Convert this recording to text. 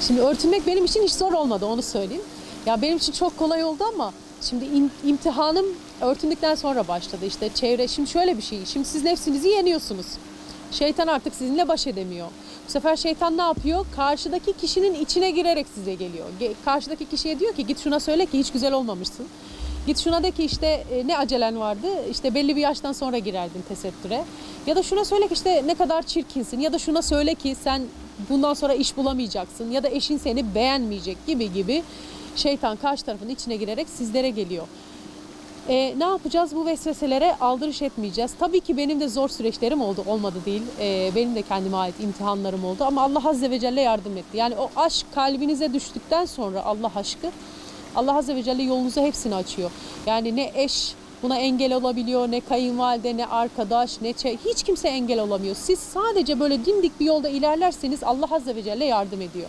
Şimdi örtünmek benim için hiç zor olmadı, onu söyleyeyim. Ya benim için çok kolay oldu ama şimdi imtihanım örtündükten sonra başladı. İşte çevre, şimdi şöyle bir şey. Şimdi siz nefsinizi yeniyorsunuz. Şeytan artık sizinle baş edemiyor. Bu sefer şeytan ne yapıyor? Karşıdaki kişinin içine girerek size geliyor. Karşıdaki kişiye diyor ki git şuna söyle ki hiç güzel olmamışsın. Git şuna de ki işte ne acelen vardı, işte belli bir yaştan sonra girerdin tesettüre. Ya da şuna söyle ki işte ne kadar çirkinsin, ya da şuna söyle ki sen bundan sonra iş bulamayacaksın, ya da eşin seni beğenmeyecek gibi şeytan karşı tarafın içine girerek sizlere geliyor. Ne yapacağız? Bu vesveselere aldırış etmeyeceğiz. Tabii ki benim de zor süreçlerim oldu, olmadı değil. Benim de kendime ait imtihanlarım oldu ama Allah Azze ve Celle yardım etti. Yani o aşk kalbinize düştükten sonra, Allah aşkı, Allah Azze ve Celle yolunuzu hepsini açıyor. Yani ne eş buna engel olabiliyor, ne kayınvalide, ne arkadaş, hiç kimse engel olamıyor. Siz sadece böyle dimdik bir yolda ilerlerseniz Allah Azze ve Celle yardım ediyor.